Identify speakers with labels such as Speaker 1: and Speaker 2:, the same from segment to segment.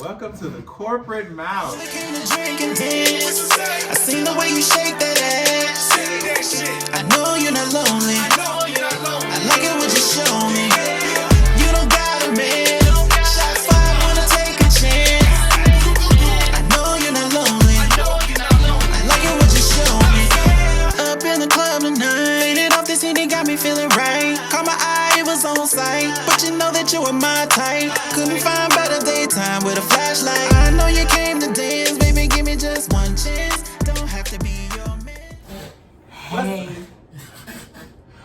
Speaker 1: Welcome to the corporate mouth.
Speaker 2: I seen the way you shake that ass. I know you're not lonely. I like it what you show me. You don't gotta man. Shots fired when I take a chance. I know you're not lonely. I like it what you show me. Up in the club tonight, and off this CD got me feeling right. Caught my eye, it was on sight, but you know that you were my type. Couldn't find better daytime with a flashlight. I know you came to dance, baby, give me just one chance. Don't have to be your man.
Speaker 1: Hey.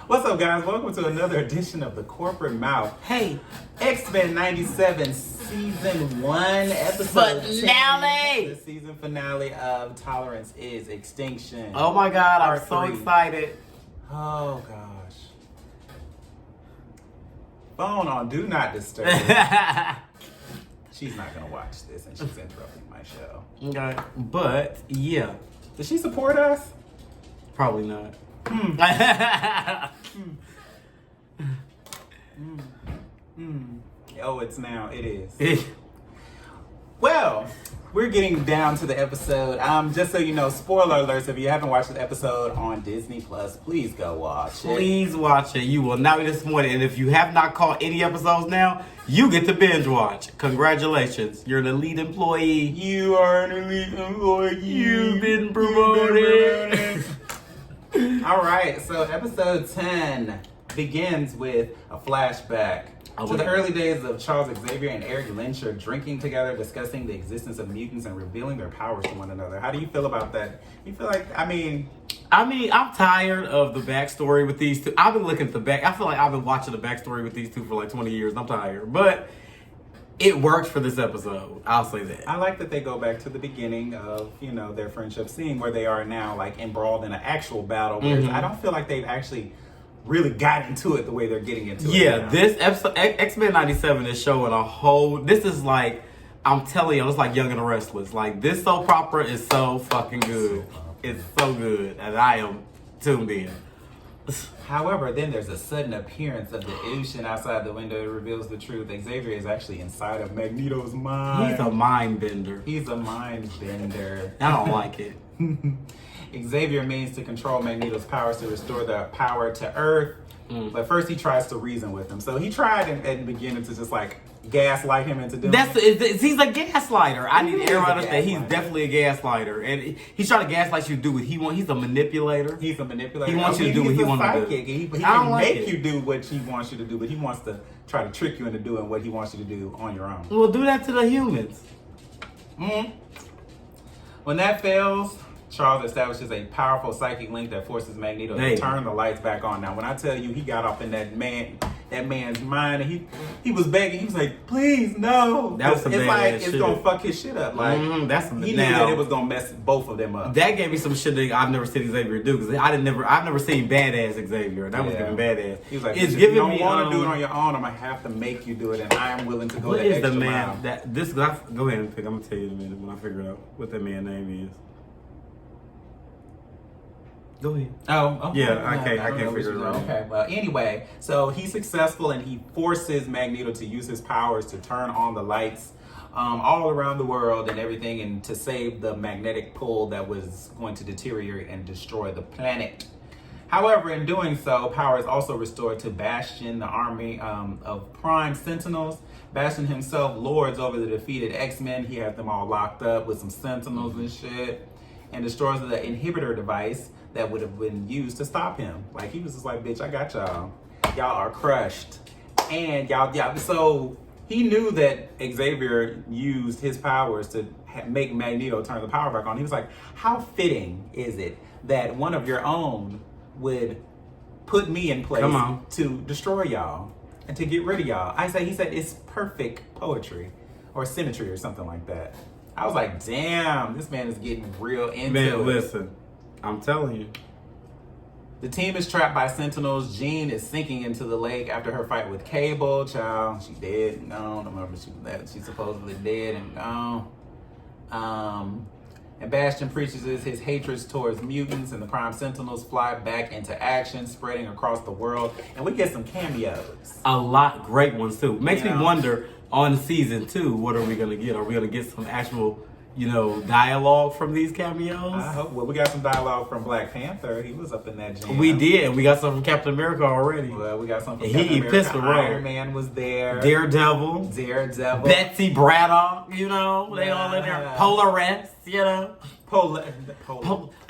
Speaker 1: What's up, guys? Welcome to another edition of the Corporate Mouth.
Speaker 3: Hey,
Speaker 1: X-Men 97 Season 1, Episode 10.
Speaker 3: Finale!
Speaker 1: The season finale of Tolerance is Extinction.
Speaker 3: oh my God, I'm
Speaker 1: Part
Speaker 3: so
Speaker 1: 3.
Speaker 3: excited.
Speaker 1: Oh, gosh. Phone on Do Not Disturb. She's not going to watch this, and she's interrupting my show.
Speaker 3: Okay, but yeah,
Speaker 1: Does she support us?
Speaker 3: probably not.
Speaker 1: Oh, it's now. It is. Well, we're getting down to the episode. Just so you know, spoiler alerts, if you haven't watched the episode on Disney Plus, please go watch it.
Speaker 3: Please watch it. You will not be disappointed. And if you have not caught any episodes now, you get to binge watch. Congratulations. You're an elite employee.
Speaker 1: You are an elite employee.
Speaker 3: You've been promoted.
Speaker 1: All right, so episode 10 begins with a flashback to the early days of Charles Xavier and Eric Lyncher drinking together, discussing the existence of mutants and revealing their powers to one another. How do you feel about that? You feel like, I'm
Speaker 3: tired of the backstory with these two. I've been looking at the back. I feel like I've been watching the backstory with these two for like 20 years. I'm tired. But it worked for this episode. I'll say that.
Speaker 1: I like that they go back to the beginning of, their friendship, seeing where they are now, like embroiled in an actual battle. Whereas I don't feel like they've actually really got into it the way they're getting into it.
Speaker 3: Yeah,
Speaker 1: now.
Speaker 3: this episode, X-Men 97 is showing a whole, this is like, I'm telling you, it's like Young and the Restless. Like, this soap opera is so fucking good. It's so good, and I am tuned in.
Speaker 1: However, then there's a sudden appearance of the ocean outside the window. It reveals the truth. Xavier is actually inside of Magneto's mind.
Speaker 3: He's a mind bender.
Speaker 1: He's a mind bender.
Speaker 3: I don't like it.
Speaker 1: Xavier means to control Magneto's powers to restore the power to Earth. But first he tries to reason with him. So he tried at the beginning to just like gaslight him into doing
Speaker 3: He's a gaslighter. I need everyone to understand he's
Speaker 1: gaslighter.
Speaker 3: definitely a gaslighter. And he's trying to gaslight you to do what he wants. He's a manipulator.
Speaker 1: He's a manipulator.
Speaker 3: He wants you to do what he wants to do.
Speaker 1: He
Speaker 3: I don't
Speaker 1: can
Speaker 3: like
Speaker 1: make
Speaker 3: it.
Speaker 1: you do what he wants you to do, but he wants to try to trick you into doing what he wants you to do on your own.
Speaker 3: Well, do that to the humans.
Speaker 1: When that fails, Charles establishes a powerful psychic link that forces Magneto to turn the lights back on. Now, when I tell you he got up in that man's mind, and he was begging, he was like, "Please, no."
Speaker 3: That was some
Speaker 1: it's
Speaker 3: badass
Speaker 1: like it's
Speaker 3: shit.
Speaker 1: gonna fuck his shit up. Like he knew that it was gonna mess both of them up.
Speaker 3: That gave me some shit that I've never seen Xavier do because I've never seen badass Xavier. That was giving badass.
Speaker 1: He was like,
Speaker 3: it's
Speaker 1: if
Speaker 3: giving
Speaker 1: you don't
Speaker 3: me
Speaker 1: want to do it on your own, I'm gonna have to make you do it, and I am willing to go
Speaker 3: what
Speaker 1: the
Speaker 3: is
Speaker 1: extra
Speaker 3: the man
Speaker 1: mile.
Speaker 3: that this? Go ahead and pick. I'm gonna tell you in a minute when I figure out what that man's name is. Go ahead.
Speaker 1: Oh, okay.
Speaker 3: Yeah, I can't
Speaker 1: don't know
Speaker 3: figure it
Speaker 1: what you
Speaker 3: out.
Speaker 1: know. Okay, well, anyway, so he's successful and he forces Magneto to use his powers to turn on the lights all around the world and everything, and to save the magnetic pull that was going to deteriorate and destroy the planet. However, in doing so, power is also restored to Bastion, the army of Prime Sentinels. Bastion himself lords over the defeated X-Men. He has them all locked up with some Sentinels and shit, and destroys the inhibitor device that would have been used to stop him. Like, he was just like, bitch, I got y'all. Y'all are crushed. And y'all, so he knew that Xavier used his powers to make Magneto turn the power back on. He was like, how fitting is it that one of your own would put me in place to destroy y'all and to get rid of y'all? He said, it's perfect poetry or symmetry or something like that. I was like, damn, this man is getting real into it.
Speaker 3: Man, listen. I'm telling you.
Speaker 1: The team is trapped by Sentinels. Jean is sinking into the lake after her fight with Cable. Child, she dead and gone. I remember she's supposedly dead and gone. And Bastion preaches his hatred towards mutants, and the Prime Sentinels fly back into action, spreading across the world. And we get some cameos.
Speaker 3: A lot great ones too. Makes me wonder, on season 2, what are we gonna get? Are we gonna get some actual, dialogue from these cameos?
Speaker 1: I hope. Well, we got some dialogue from Black Panther. He was up in that jam.
Speaker 3: We did, and we got some from Captain America already.
Speaker 1: Well, we got some from
Speaker 3: And
Speaker 1: Captain
Speaker 3: he
Speaker 1: America.
Speaker 3: pissed with Rogue.
Speaker 1: Iron Man was there.
Speaker 3: Daredevil, Betsy Braddock, they all in there. Polaris,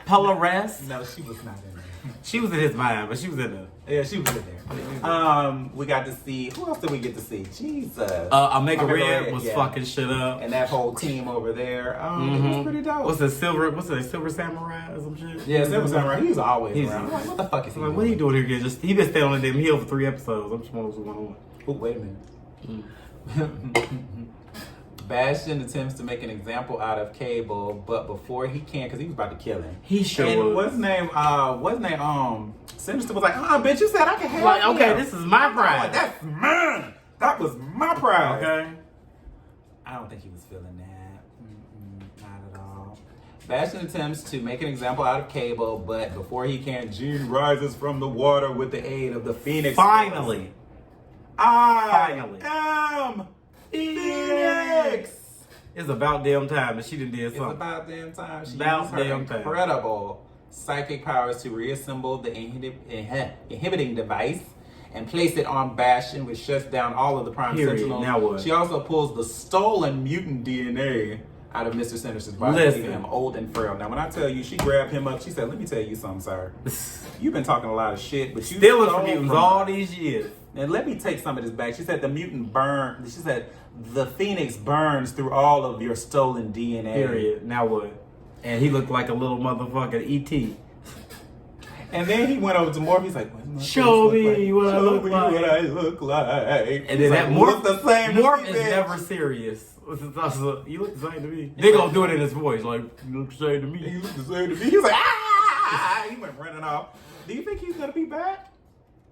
Speaker 3: Polaris.
Speaker 1: No, she was not in there.
Speaker 3: She was in his mind, but she was in there.
Speaker 1: Yeah, she was in there. We got to see. Who else did we get to see? Jesus.
Speaker 3: Omega
Speaker 1: Omega
Speaker 3: Red
Speaker 1: Red,
Speaker 3: was
Speaker 1: yeah.
Speaker 3: fucking shit up.
Speaker 1: And that whole team over there. It was pretty dope.
Speaker 3: What's it, Silver Samurai or some shit?
Speaker 1: Yeah, Silver Samurai. He's always
Speaker 3: He's-
Speaker 1: around. I'm like, what the fuck is he
Speaker 3: I'm like,
Speaker 1: doing?
Speaker 3: what are you doing here again? He been staying on the damn hill for 3 episodes. I'm just wondering what's going on.
Speaker 1: Oh, wait a minute. Bastion attempts to make an example out of Cable, but before he can, because he was about to kill him.
Speaker 3: He sure
Speaker 1: And
Speaker 3: was.
Speaker 1: what's his name? Sinister was like, bitch, you said I can have
Speaker 3: Like,
Speaker 1: him.
Speaker 3: okay, this is my
Speaker 1: I'm like,
Speaker 3: prize.
Speaker 1: that's mine. That was my prize.
Speaker 3: Okay.
Speaker 1: I don't think he was feeling that. Not at all. Bastion attempts to make an example out of Cable, but before he can, Jean rises from the water with the aid of the Phoenix.
Speaker 3: Finally.
Speaker 1: I am Phoenix.
Speaker 3: It's about damn time that she done did
Speaker 1: It's
Speaker 3: something.
Speaker 1: about damn time. She
Speaker 3: About
Speaker 1: used her
Speaker 3: damn time.
Speaker 1: incredible psychic powers to reassemble the inhibiting device and place it on Bastion, which shuts down all of the Prime
Speaker 3: Period.
Speaker 1: Sentinels.
Speaker 3: Now what?
Speaker 1: She also pulls the stolen mutant DNA out of Mr. Sinister's body,
Speaker 3: Listen.
Speaker 1: leaving him old and frail. Now, when I tell you, she grabbed him up. She said, "Let me tell you something, sir. You've been talking a lot of shit, but you
Speaker 3: Stealing
Speaker 1: stole
Speaker 3: from mutants
Speaker 1: from
Speaker 3: all
Speaker 1: us.
Speaker 3: these years.
Speaker 1: And let me take some of this back." She said the mutant burned. She said the Phoenix burns through all of your stolen DNA.
Speaker 3: Period. Now what? And he looked like a little motherfucking E.T.
Speaker 1: And then he went over to Morph. He's like, "What does my
Speaker 3: Show
Speaker 1: face look
Speaker 3: me what I
Speaker 1: Show
Speaker 3: look
Speaker 1: me
Speaker 3: like."
Speaker 1: what I look like."
Speaker 3: And then that
Speaker 1: like,
Speaker 3: Morph,
Speaker 1: "Look the same to
Speaker 3: Morph
Speaker 1: me,
Speaker 3: is
Speaker 1: bitch."
Speaker 3: never serious. You look the same to me. They gonna do it in his voice, like, you look the same to
Speaker 1: He
Speaker 3: me.
Speaker 1: looked the same to me. He was like, "Ah!" He went running off. Do you think he's gonna be back?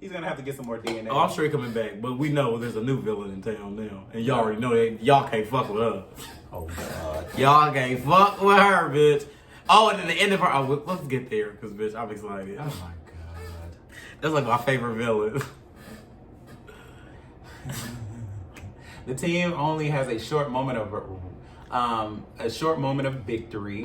Speaker 1: He's gonna have to get some more DNA.
Speaker 3: Oh, I'm sure he's coming back, but we know there's a new villain in town now. And y'all already know that y'all can't fuck with her.
Speaker 1: Oh God.
Speaker 3: Y'all can't fuck with her, bitch. Oh, and then the end of her, let's get there, because, bitch, I'm excited.
Speaker 1: Oh my God.
Speaker 3: That's like my favorite villain.
Speaker 1: The team only has a short moment of victory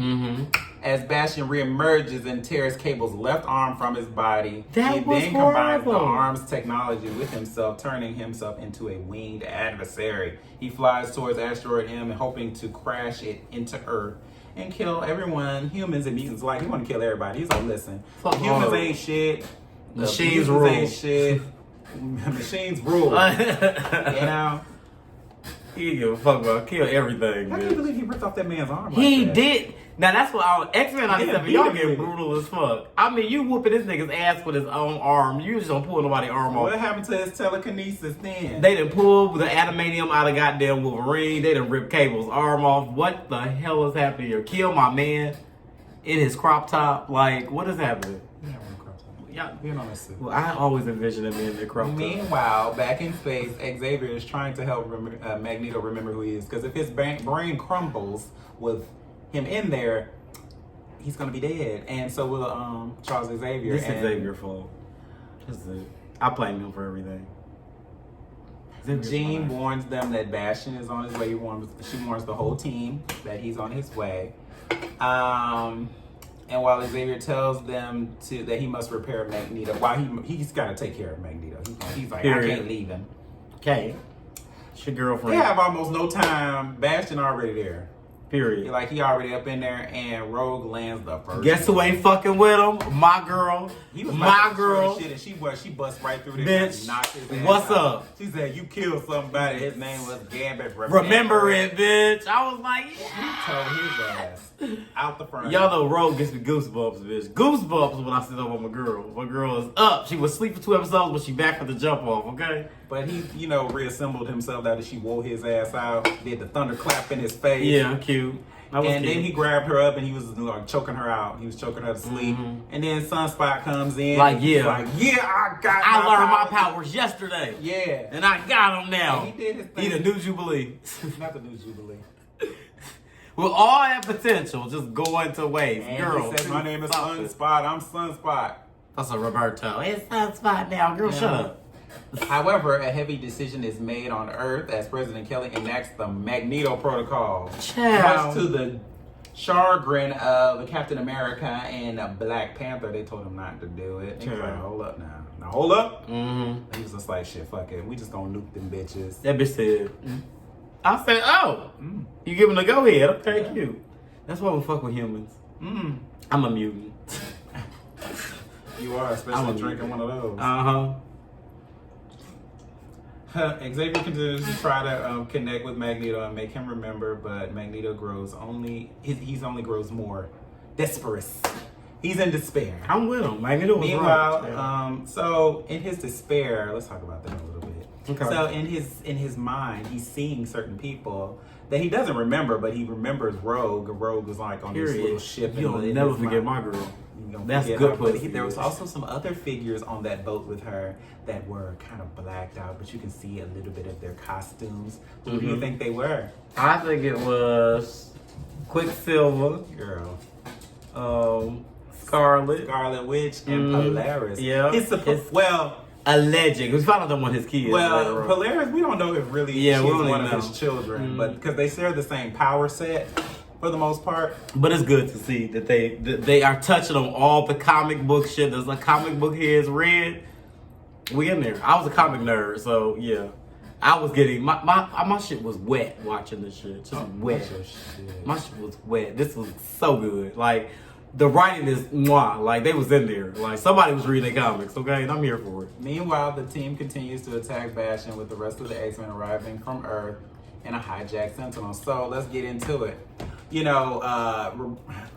Speaker 1: as Bastion reemerges and tears Cable's left arm from his body.
Speaker 3: That
Speaker 1: he
Speaker 3: was
Speaker 1: then combines the
Speaker 3: horrible.
Speaker 1: arm's technology with himself, turning himself into a winged adversary. He flies towards Asteroid M, hoping to crash it into Earth and kill everyone, humans and mutants alike. He want to kill everybody. He's like, listen,
Speaker 3: Fuck
Speaker 1: the humans
Speaker 3: all.
Speaker 1: ain't shit. The
Speaker 3: Machines
Speaker 1: mutants
Speaker 3: rule.
Speaker 1: ain't shit. Machines rule. You know?
Speaker 3: He didn't give a fuck about kill everything,
Speaker 1: How can you
Speaker 3: bitch.
Speaker 1: believe he ripped off that man's arm like
Speaker 3: He
Speaker 1: that?
Speaker 3: did. Now that's what X-Men 97,
Speaker 1: Yeah,
Speaker 3: y'all
Speaker 1: beat
Speaker 3: get
Speaker 1: him.
Speaker 3: brutal as fuck. I mean, you whooping this nigga's ass with his own arm. You just don't pull nobody's arm
Speaker 1: What
Speaker 3: off.
Speaker 1: happened to his telekinesis then?
Speaker 3: They done pull the adamantium out of goddamn Wolverine. They done rip Cable's arm off. What the hell is happening here? Kill my man in his crop top. Like, what is happening? Yeah.
Speaker 1: Being on this suit.
Speaker 3: Well, I always envision him in the crop top.
Speaker 1: Meanwhile, back in space, Xavier is trying to help Magneto remember who he is. Because if his brain crumbles with him in there, he's going to be dead. And so will Charles Xavier.
Speaker 3: This is
Speaker 1: and
Speaker 3: Xavier's fault. That's it. I blame him for everything. Xavier's
Speaker 1: Jean
Speaker 3: fine.
Speaker 1: warns them that Bastion is on his way. She warns the whole team that he's on his way. And while Xavier tells them that he must repair Magneto, while he's got to take care of Magneto. He's like,
Speaker 3: Period.
Speaker 1: I can't leave him.
Speaker 3: Okay. It's your girlfriend.
Speaker 1: They have almost no time. Bastion already there.
Speaker 3: Period.
Speaker 1: Like he already up in there, and Rogue lands the first.
Speaker 3: Guess who ain't fucking with him? My girl.
Speaker 1: He was
Speaker 3: My
Speaker 1: like,
Speaker 3: girl.
Speaker 1: shit, and she bust right through there.
Speaker 3: Bitch,
Speaker 1: and knocked his ass
Speaker 3: what's
Speaker 1: out.
Speaker 3: up?
Speaker 1: She said, "You killed somebody." His name was Gambit.
Speaker 3: Remember it, bitch. I was like,
Speaker 1: He
Speaker 3: yeah.
Speaker 1: told his ass out the front.
Speaker 3: Y'all know Rogue gets me goosebumps, bitch. Goosebumps when I sit over my girl. My girl is up. She was asleep for 2 episodes, but she back for the jump off, okay?
Speaker 1: But he, reassembled himself after she wore his ass out. Did the thunderclap in his face.
Speaker 3: Yeah, cute. That was
Speaker 1: And
Speaker 3: cute.
Speaker 1: then he grabbed her up and he was like choking her out. He was choking her to sleep. And then Sunspot comes in.
Speaker 3: Like,
Speaker 1: and he's
Speaker 3: yeah.
Speaker 1: like, I got
Speaker 3: I learned my
Speaker 1: powers.
Speaker 3: powers yesterday.
Speaker 1: Yeah.
Speaker 3: And I got him now.
Speaker 1: And he did his
Speaker 3: He
Speaker 1: thing.
Speaker 3: the new Jubilee.
Speaker 1: Not the new Jubilee.
Speaker 3: With all that potential, just going to waste.
Speaker 1: And
Speaker 3: Girl,
Speaker 1: he said, my name is
Speaker 3: stop it.
Speaker 1: Sunspot. I'm Sunspot.
Speaker 3: That's a Roberto. It's Sunspot now. Girl, shut up.
Speaker 1: However, a heavy decision is made on Earth as President Kelly enacts the Magneto Protocol.
Speaker 3: Child.
Speaker 1: Much to the chagrin of Captain America and Black Panther, they told him not to do it. He was like, hold up now. Now hold up.
Speaker 3: Mm-hmm.
Speaker 1: He was just like, shit, fuck it. We just gonna nuke them bitches.
Speaker 3: That bitch said, I said, oh, you giving a go ahead. Okay, cute. That's why we fuck with humans.
Speaker 1: Mm.
Speaker 3: I'm a mutant.
Speaker 1: You are,
Speaker 3: I'm
Speaker 1: especially
Speaker 3: a
Speaker 1: drinking one of those.
Speaker 3: Uh-huh.
Speaker 1: Xavier continues to try to connect with Magneto and make him remember, but Magneto grows he's only grows more desperate. He's in despair.
Speaker 3: I'm with him. Magneto was
Speaker 1: Meanwhile,
Speaker 3: right.
Speaker 1: so in his despair, let's talk about that a little bit.
Speaker 3: Okay.
Speaker 1: So in his mind, he's seeing certain people that he doesn't remember, but he remembers Rogue. Rogue was like on this little ship.
Speaker 3: You'll
Speaker 1: in
Speaker 3: never
Speaker 1: his
Speaker 3: forget
Speaker 1: mind.
Speaker 3: my girl.
Speaker 1: You gonna
Speaker 3: That's
Speaker 1: forget
Speaker 3: good
Speaker 1: her, but
Speaker 3: pussy,
Speaker 1: there was
Speaker 3: bitch.
Speaker 1: also some other figures on that boat with her that were kind of blacked out, but you can see a little bit of their costumes. Who do you think they were?
Speaker 3: I think it was Quicksilver,
Speaker 1: Girl.
Speaker 3: Scarlet,
Speaker 1: Scarlet Witch and Polaris.
Speaker 3: yeah.
Speaker 1: Well,
Speaker 3: alleged. We found out them one of his kids. later
Speaker 1: Well,
Speaker 3: on.
Speaker 1: Polaris, we don't know if really
Speaker 3: Yeah, we
Speaker 1: she's
Speaker 3: don't
Speaker 1: one
Speaker 3: even
Speaker 1: of
Speaker 3: know.
Speaker 1: his children, but because they share the same power set for the most part.
Speaker 3: But it's good to see that they are touching on all the comic book shit. There's a comic book heads read. We in there. I was a comic nerd, so yeah. I was getting my shit was wet watching this shit. Just wet.
Speaker 1: That's your shit.
Speaker 3: My shit was wet. This was so good. Like the writing is mwah. Like they was in there. Like somebody was reading their comics, okay? And I'm here for it.
Speaker 1: Meanwhile, the team continues to attack Bastion with the rest of the X-Men arriving from Earth in a hijacked Sentinel. So let's get into it. You know,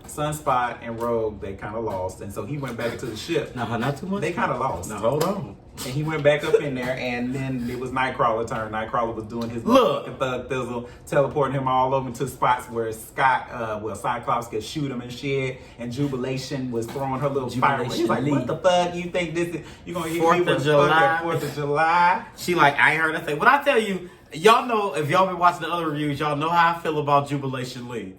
Speaker 1: Sunspot and Rogue, they kind of lost, and so he went back into the ship.
Speaker 3: No, not too much.
Speaker 1: They kind of lost.
Speaker 3: Now hold on.
Speaker 1: And he went back up in there, and then it was Nightcrawler's turn. Nightcrawler was doing his
Speaker 3: Look.
Speaker 1: thug thizzle, teleporting him all over to spots where Cyclops could shoot him and shit. And Jubilation was throwing her little fireworks. He's like, "What the fuck? You think this is? You gonna hit me
Speaker 3: 4th of
Speaker 1: with
Speaker 3: July.
Speaker 1: 4th of July?"
Speaker 3: She like, I ain't heard her say. But I tell you, y'all know, if y'all been watching the other reviews, y'all know how I feel about Jubilation Lee.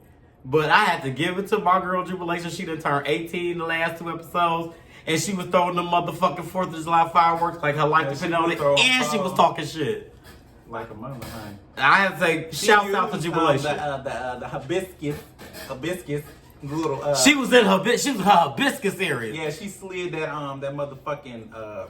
Speaker 3: But I had to give it to my girl Jubilation. She done turned 18 the last 2 episodes. And she was throwing the motherfucking 4th of July fireworks like her life
Speaker 1: Yeah,
Speaker 3: depended
Speaker 1: she
Speaker 3: on
Speaker 1: was
Speaker 3: it.
Speaker 1: throwing
Speaker 3: And she was talking shit.
Speaker 1: Like a mother, honey.
Speaker 3: I had to say, shouts out to
Speaker 1: She used,
Speaker 3: Jubilation.
Speaker 1: the hibiscus little.
Speaker 3: She was in her hibiscus area.
Speaker 1: Yeah, she slid that motherfucking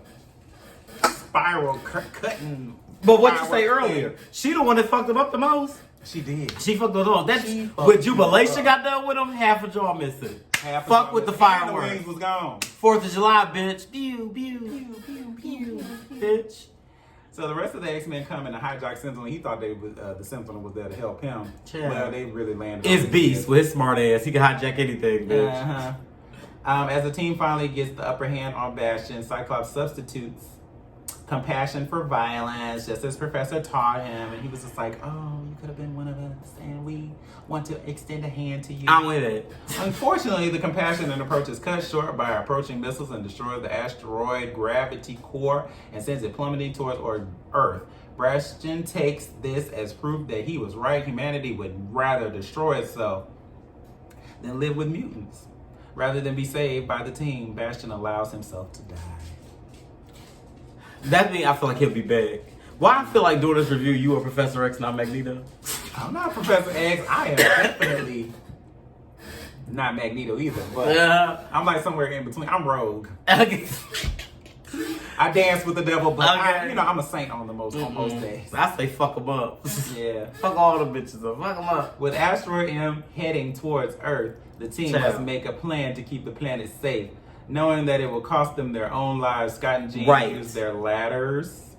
Speaker 1: spiral cutting.
Speaker 3: But what you say
Speaker 1: firework
Speaker 3: earlier,
Speaker 1: thing.
Speaker 3: she the one that fucked him up the most.
Speaker 1: She did.
Speaker 3: She fucked us up. That's
Speaker 1: She fucked
Speaker 3: when Jubilation
Speaker 1: him up.
Speaker 3: got done with him, half a jaw missing.
Speaker 1: Half of
Speaker 3: Fuck
Speaker 1: them-
Speaker 3: with the
Speaker 1: and
Speaker 3: fireworks.
Speaker 1: The wings was gone.
Speaker 3: 4th of July, bitch. Pew, pew, pew, pew, pew, bitch.
Speaker 1: So the rest of the X-Men come in to hijack Sentinel. He thought they was, the Sentinel was there to help him.
Speaker 3: Child.
Speaker 1: Well, they really landed.
Speaker 3: It's
Speaker 1: on his
Speaker 3: Beast
Speaker 1: head.
Speaker 3: with his smart ass. He can hijack anything, bitch.
Speaker 1: Uh-huh. As the team finally gets the upper hand on Bastion, Cyclops substitutes compassion for violence, just as Professor taught him. And he was just like, "Oh, you could have been one of us, and we want to extend a hand to you."
Speaker 3: I'm with it.
Speaker 1: Unfortunately, the compassionate approach is cut short by approaching missiles and destroys the asteroid gravity core and sends it plummeting towards Earth. Bastion takes this as proof that he was right. Humanity would rather destroy itself than live with mutants. Rather than be saved by the team, Bastion allows himself to die.
Speaker 3: That means I feel like he'll be back. Why I feel like doing this review, you are Professor X, not Magneto?
Speaker 1: I'm not Professor X. I am definitely not Magneto either, but
Speaker 3: Yeah.
Speaker 1: I'm like somewhere in between. I'm Rogue. I dance with the devil, but
Speaker 3: Okay.
Speaker 1: I'm a saint on most days.
Speaker 3: I say fuck them up.
Speaker 1: Yeah.
Speaker 3: Fuck all the bitches up. Fuck them up.
Speaker 1: With Asteroid M heading towards Earth, the team
Speaker 3: Child.
Speaker 1: must make a plan to keep the planet safe, knowing that it will cost them their own lives. Scott and Jean
Speaker 3: Right.
Speaker 1: use their ladders,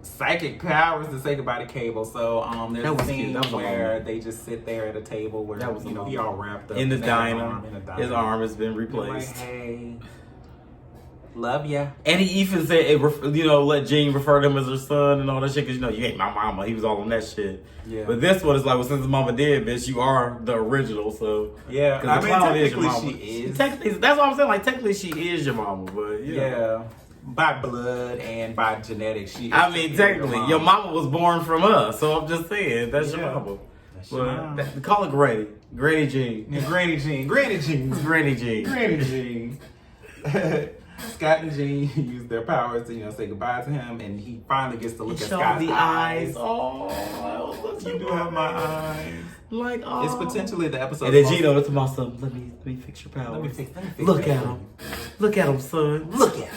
Speaker 1: psychic powers to say goodbye to Cable. So there's
Speaker 3: That
Speaker 1: a
Speaker 3: was
Speaker 1: scene
Speaker 3: cute. That was a
Speaker 1: where
Speaker 3: moment.
Speaker 1: they just sit there at a table where
Speaker 3: That was a
Speaker 1: he
Speaker 3: moment.
Speaker 1: all wrapped up
Speaker 3: In the
Speaker 1: his
Speaker 3: diner.
Speaker 1: arm in a diner.
Speaker 3: His arm has been
Speaker 1: Like,
Speaker 3: replaced.
Speaker 1: hey, love ya.
Speaker 3: And he even said, let Jean refer to him as her son and all that shit, because, you ain't my mama. He was all on that shit.
Speaker 1: Yeah.
Speaker 3: But this one is like, well, since his mama dead, bitch, you are the original, so.
Speaker 1: Yeah,
Speaker 3: 'Cause
Speaker 1: I
Speaker 3: the
Speaker 1: mean,
Speaker 3: clown is your
Speaker 1: technically
Speaker 3: mama.
Speaker 1: she is.
Speaker 3: Technically, that's what I'm saying. Like, technically, she is your mama, but,
Speaker 1: Yeah, by blood and by genetics, she.
Speaker 3: I mean, technically, your mama was born from us, so I'm just saying, that's your
Speaker 1: Yeah.
Speaker 3: mama.
Speaker 1: That's your mom.
Speaker 3: Call it Granny. Granny Jean.
Speaker 1: Yeah, Granny Jean. Granny Jean.
Speaker 3: Granny Jean.
Speaker 1: Granny Jean. Scott and Jean use their powers to, say goodbye to him, and he finally gets to look at
Speaker 3: Show
Speaker 1: Scott's
Speaker 3: the eyes. Oh,
Speaker 1: You do have my eyes.
Speaker 3: Like, oh.
Speaker 1: It's potentially the episode.
Speaker 3: And then Gino, it's about something. Let me fix your powers.
Speaker 1: Let me fix
Speaker 3: Look
Speaker 1: that
Speaker 3: at
Speaker 1: for
Speaker 3: him. Look at him, son. Look at him.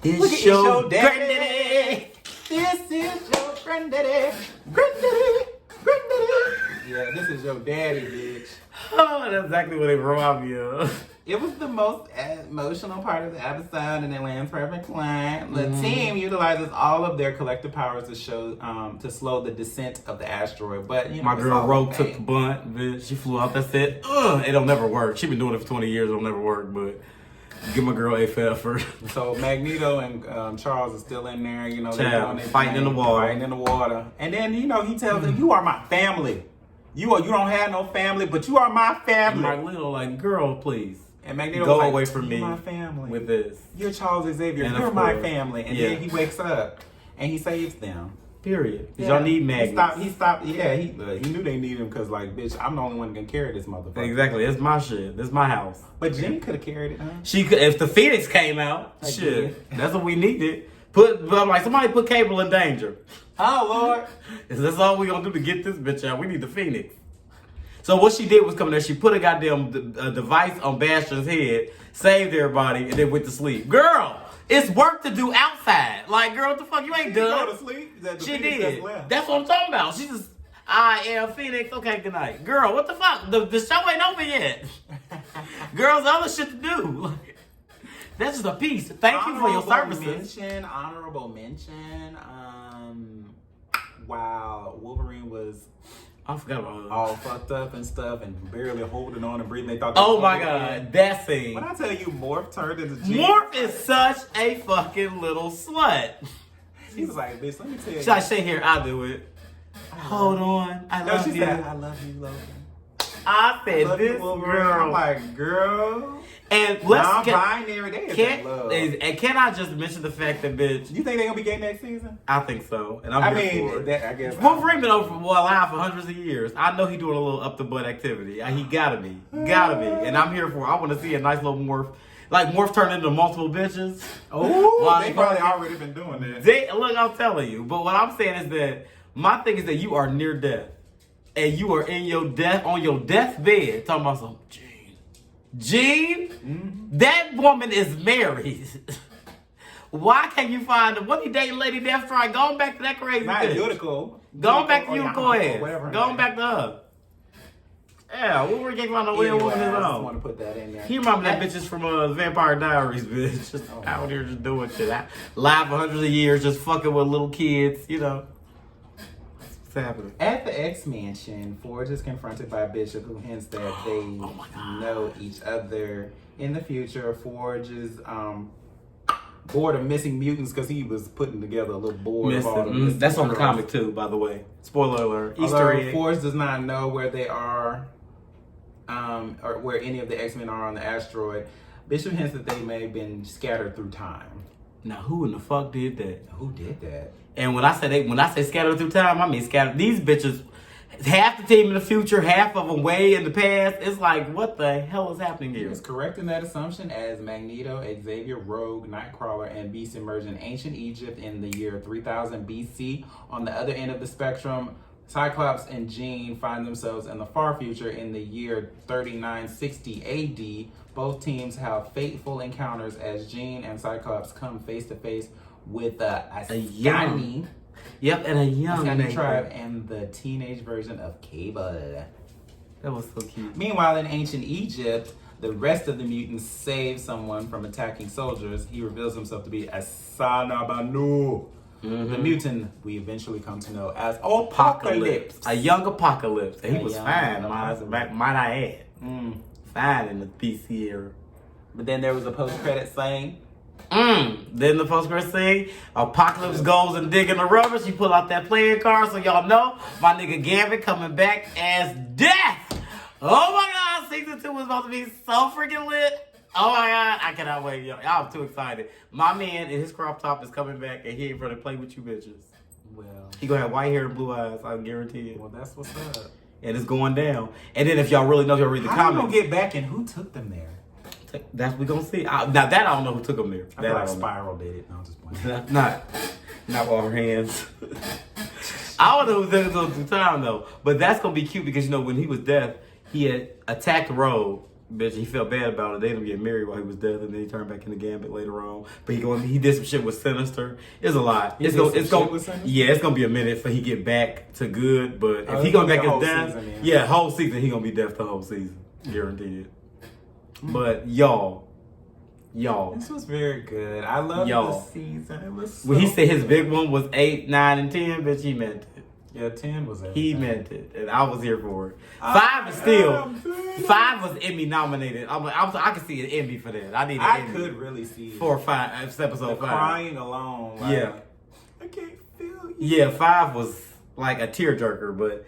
Speaker 3: It's
Speaker 1: Look at
Speaker 3: your
Speaker 1: your daddy.
Speaker 3: granddaddy.
Speaker 1: This is your granddaddy. Granddaddy. Granddaddy. Yeah, this is your daddy, bitch.
Speaker 3: Oh, that's exactly what it reminded me of.
Speaker 1: It was the most emotional part of the episode, and it lands perfect plan. The team utilizes all of their collective powers to show, to slow the descent of the asteroid. But
Speaker 3: My
Speaker 1: it's
Speaker 3: girl
Speaker 1: all
Speaker 3: Rogue
Speaker 1: okay.
Speaker 3: took the bunt, bitch. She flew out that set. It'll never work. She been doing it for 20 years. It'll never work, but give my girl a for effort.
Speaker 1: So Magneto and Charles are still in there. They're doing their
Speaker 3: fighting in the
Speaker 1: thing,
Speaker 3: water.
Speaker 1: Fighting in the water. And then he tells them, "You are my family. You don't have no family, but you are my family."
Speaker 3: Magneto, like, girl, please.
Speaker 1: And Magneto
Speaker 3: Go
Speaker 1: was like,
Speaker 3: away from me
Speaker 1: "You're my family.
Speaker 3: with this.
Speaker 1: You're Charles Xavier.
Speaker 3: And
Speaker 1: You're
Speaker 3: of
Speaker 1: my
Speaker 3: course.
Speaker 1: family." And
Speaker 3: Yeah.
Speaker 1: then he wakes up and he saves them.
Speaker 3: Period. 'Cause
Speaker 1: Yeah.
Speaker 3: y'all need magnets.
Speaker 1: He stopped. Yeah, he knew they needed him because, like, bitch, I'm the only one that can carry this motherfucker.
Speaker 3: Exactly. It's my shit. This is my house.
Speaker 1: But Jean could have carried it, huh?
Speaker 3: She could, if the Phoenix came out,
Speaker 1: I
Speaker 3: shit, that's what we needed. But I'm like, somebody put Cable in danger.
Speaker 1: Oh Lord.
Speaker 3: That's all we gonna do to get this bitch out. We need the Phoenix. So what she did was come there. She put a goddamn device on Bastion's head, saved everybody, and then went to sleep. Girl, it's work to do outside. Like, girl, what the fuck? You ain't
Speaker 1: Go
Speaker 3: done.
Speaker 1: to sleep. That the
Speaker 3: She
Speaker 1: Phoenix
Speaker 3: did.
Speaker 1: just left.
Speaker 3: That's what I'm talking about. She just, I am Phoenix. Okay, good night. Girl, what the fuck? The show ain't over yet. Girls, other shit to do. That's just a piece. Thank you for your services.
Speaker 1: Honorable mention. While Wolverine was
Speaker 3: I forgot about her.
Speaker 1: all fucked up and stuff and barely holding on and breathing, they thought.
Speaker 3: Oh my god, that scene.
Speaker 1: When I tell you, Morph turned into Jean.
Speaker 3: Morph is such a fucking little slut.
Speaker 1: He was like, "Bitch, let me tell you."
Speaker 3: She's like, stay here, I'll do it. Hold on, I
Speaker 1: No,
Speaker 3: love
Speaker 1: she
Speaker 3: you.
Speaker 1: said, "I love you, Logan."
Speaker 3: I said,
Speaker 1: Love you,
Speaker 3: this
Speaker 1: Wolverine.
Speaker 3: girl.
Speaker 1: I'm like, girl.
Speaker 3: And let's
Speaker 1: Non-binary, they is in love.
Speaker 3: and can I just mention the fact that, bitch,
Speaker 1: You think they gonna be gay next season?
Speaker 3: I think so, and I'm
Speaker 1: I
Speaker 3: here
Speaker 1: mean,
Speaker 3: for it.
Speaker 1: that, I guess.
Speaker 3: Wolverine been alive for hundreds of years. I know he doing a little up the butt activity. He gotta be, and I'm here for it. I want to see a nice little Morph, like Morph turn into multiple bitches.
Speaker 1: Oh,
Speaker 3: Well,
Speaker 1: they probably already been doing that.
Speaker 3: Look, I'm telling you. But what I'm saying is that my thing is that you are near death, and you are in your death on your deathbed talking about some Jean. That woman is married. Why can't you find her? What he dating Lady Deathstrike? Going back to that crazy
Speaker 1: Not
Speaker 3: bitch.
Speaker 1: Unico.
Speaker 3: Going back to
Speaker 1: Oh,
Speaker 3: you,
Speaker 1: yeah,
Speaker 3: go ahead.
Speaker 1: whatever her
Speaker 3: Going
Speaker 1: name.
Speaker 3: back to her. Yeah, we were getting on the real woman
Speaker 1: Anyway,
Speaker 3: his
Speaker 1: I just
Speaker 3: own.
Speaker 1: want to put that in there.
Speaker 3: He remember that bitches from Vampire Diaries, bitch. Just out here just doing shit. Live for hundreds of years, just fucking with little kids, What's happening?
Speaker 1: At the X Mansion, Forge is confronted by Bishop, who hints that they
Speaker 3: my God.
Speaker 1: know each other. In the future, Forge is bored of missing mutants because he was putting together a little board of all the missing
Speaker 3: That's on the
Speaker 1: girls.
Speaker 3: comic too, by the way. Spoiler alert. Easter
Speaker 1: Although
Speaker 3: egg.
Speaker 1: Forge does not know where they are, or where any of the X-Men are on the asteroid. Bishop hints that they may have been scattered through time.
Speaker 3: Now, who in the fuck did that?
Speaker 1: Who did that?
Speaker 3: And when I say scattered through time, I mean scattered. These bitches, half the team in the future, half of them way in the past. It's like, what the hell is happening
Speaker 1: He
Speaker 3: here?
Speaker 1: was correcting that assumption as Magneto, Xavier, Rogue, Nightcrawler, and Beast emerged in ancient Egypt in the year 3000 BC. On the other end of the spectrum, Cyclops and Jean find themselves in the far future in the year 3960 AD. Both teams have fateful encounters as Jean and Cyclops come face to face with Ascani,
Speaker 3: Yep, and a young
Speaker 1: Ascani
Speaker 3: nigga.
Speaker 1: tribe, and the teenage version of Cable.
Speaker 3: That was so cute.
Speaker 1: Meanwhile, in ancient Egypt, the rest of the mutants save someone from attacking soldiers. He reveals himself to be Asana Banu, the mutant we eventually come to know as Apocalypse.
Speaker 3: A young Apocalypse. And he
Speaker 1: A
Speaker 3: was
Speaker 1: young
Speaker 3: fine,
Speaker 1: Apocalypse.
Speaker 3: might I add. Fine in the PC era.
Speaker 1: But then there was a post-credit scene.
Speaker 3: Then the post-credit scene, Apocalypse goes and dig in the rubber. She pull out that playing card, so y'all know my nigga Gambit coming back as Death. Oh my God, season 2 is about to be so freaking lit. Oh my God, I cannot wait, yo. I'm too excited. My man in his crop top is coming back, and he ain't gonna play with you bitches.
Speaker 1: Well,
Speaker 3: He gonna have white hair and blue eyes, I guarantee it.
Speaker 1: well, that's what's up.
Speaker 3: And it's going down. And then if y'all really know, y'all read the
Speaker 1: How you
Speaker 3: comments.
Speaker 1: gonna get back and who took them there?
Speaker 3: That's we gonna see. Now that I don't know who took him there.
Speaker 1: I
Speaker 3: That
Speaker 1: feel
Speaker 3: I
Speaker 1: like
Speaker 3: don't know.
Speaker 1: Spiral did it. No, I'm just playing.
Speaker 3: Not with her hands. I don't know who took him through time though, but that's gonna be cute because you know when he was deaf, he had attacked Rogue. Bitch, he felt bad about it. They didn't get married while he was deaf, and then he turned back into Gambit later on. But he did some shit with Sinister. It's a lot. It's gonna be a minute for he get back to good. But if he go back as deaf, whole season he gonna be deaf the whole season, guaranteed. But y'all,
Speaker 1: this was very good. I love the season. It was.
Speaker 3: When he said his big one was 8, 9, and 10, bitch, he meant it.
Speaker 1: Yeah, 10 was everything.
Speaker 3: He meant it, and I was here for it. 5 is still. 5 was Emmy nominated. I could see an Emmy for that. I Emmy.
Speaker 1: Could really see
Speaker 3: 4 or 5. It's episode 5.
Speaker 1: Crying alone. Like,
Speaker 3: yeah.
Speaker 1: I can't feel you.
Speaker 3: Yeah, 5 was like a tearjerker, but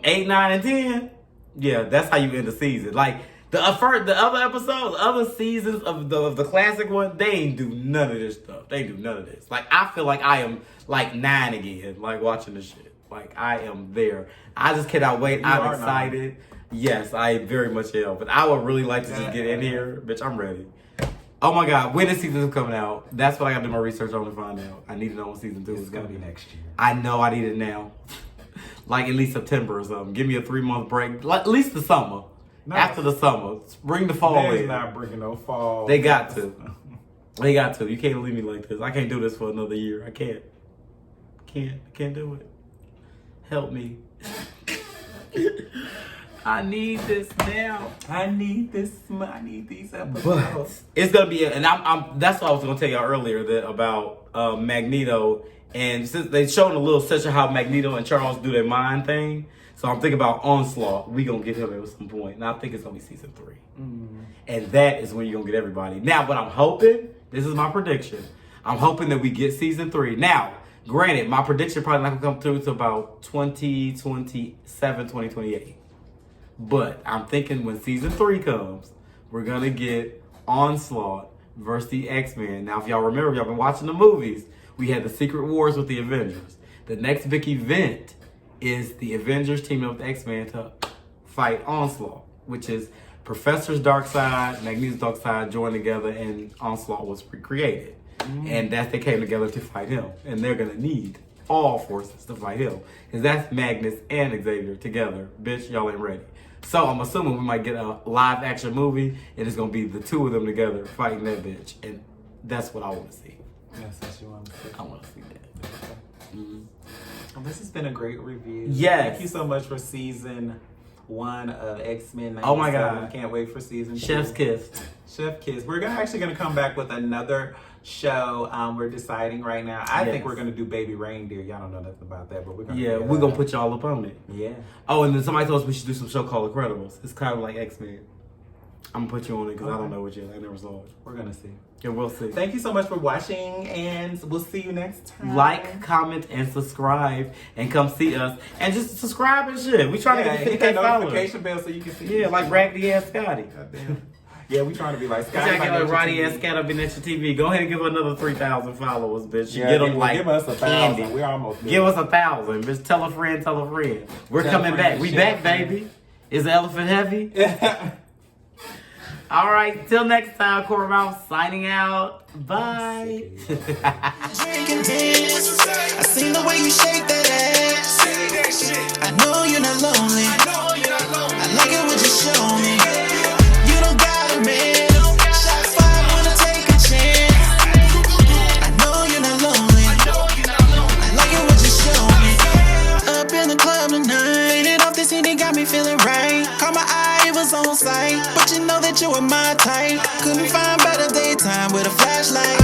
Speaker 3: 8, 9, and 10. Yeah, that's how you end the season. Like the other episodes, other seasons of the classic one, they ain't do none of this stuff. They do none of this. Like I feel like I am like 9 again, like watching this shit. Like I am there. I just cannot wait. I'm excited. 9. Yes, I very much am. But I would really like to just get in here. Bitch, I'm ready. Oh my God, when is season 2 coming out? That's what I got to do my research on to find out. I need to know when season 2 is
Speaker 1: going to be next year.
Speaker 3: I know I need it now. Like at least September or something. Give me a 3-month break. Like, at least the summer. No, after the summer. Bring the fall in.
Speaker 1: They're not bringing no fall.
Speaker 3: They got to. They got to. You can't leave me like this. I can't do this for another year. I can't. Can't do it. Help me. I need this now.
Speaker 1: I need these episodes.
Speaker 3: But it's gonna be, and I'm. That's what I was gonna tell y'all earlier that about Magneto, and since they showed a little section how Magneto and Charles do their mind thing, so I'm thinking about Onslaught. We gonna get him at some point, and I think it's gonna be season 3, and that is when you're gonna get everybody. Now, what I'm hoping, this is my prediction. I'm hoping that we get season 3 now. Granted, my prediction probably not gonna come through to about 2027, 2028. But I'm thinking when season 3 comes, we're gonna get Onslaught versus the X-Men. Now, if y'all remember, y'all been watching the movies, we had the Secret Wars with the Avengers. The next big event is the Avengers teaming up with the X-Men to fight Onslaught, which is Professor's dark side, Magneto's dark side joined together, and Onslaught was recreated. And that they came together to fight him. And they're gonna need all forces to fight him. Because that's Magnus and Xavier together. Bitch, y'all ain't ready. So I'm assuming we might get a live action movie, and it's gonna be the 2 of them together fighting that bitch. And that's what I wanna see.
Speaker 1: That's what you want to see.
Speaker 3: I wanna see that.
Speaker 1: Well, this has been a great review.
Speaker 3: Yes.
Speaker 1: Thank you so much for season 1 of X-Men 97.
Speaker 3: Oh my God.
Speaker 1: Can't wait for season 2.
Speaker 3: Chef's kiss.
Speaker 1: Chef kiss. We're actually gonna come back with another show. We're deciding right now. I think we're gonna do Baby Reindeer. Y'all don't know nothing about that, but we're gonna
Speaker 3: we're gonna put y'all up on it.
Speaker 1: Yeah.
Speaker 3: Oh, and then somebody told us we should do some show called Incredibles. It's kind of like X-Men. I'm gonna put you on it because I don't know it yet. I never saw it.
Speaker 1: We're gonna see.
Speaker 3: Yeah, we'll see.
Speaker 1: Thank you so much for watching, and we'll see you next time.
Speaker 3: Like, comment, and subscribe, and come see us, and just subscribe and shit. We trying to get
Speaker 1: hit
Speaker 3: 50K
Speaker 1: that
Speaker 3: followers.
Speaker 1: notification bell so you can see.
Speaker 3: Yeah, like Raggedy ass Scotty.
Speaker 1: Goddamn. Yeah, we trying to be like
Speaker 3: You
Speaker 1: Scotty.
Speaker 3: trying to get like Roddy ass Scott up in at your TV. Go ahead and give her another 3,000 followers, bitch.
Speaker 1: Yeah,
Speaker 3: get them like
Speaker 1: give us 1,000.
Speaker 3: candy.
Speaker 1: We're almost
Speaker 3: Give us 1,000, bitch. Tell a friend, tell a friend. We're coming back. We back, baby. Is the elephant heavy? All right, till next time, Cormouth signing out. Bye.
Speaker 2: Drinking this. I seen the way you shake that ass. I know you're not lonely. I like it what you show me. You don't gotta man. Shot fired, wanna take a chance. I know you're not lonely. I like it what you show me. Up in the club tonight, it off this heat, got me feeling right. Caught my eye, it was on sight, but you know that you were my type. Couldn't find better daytime with a flashlight.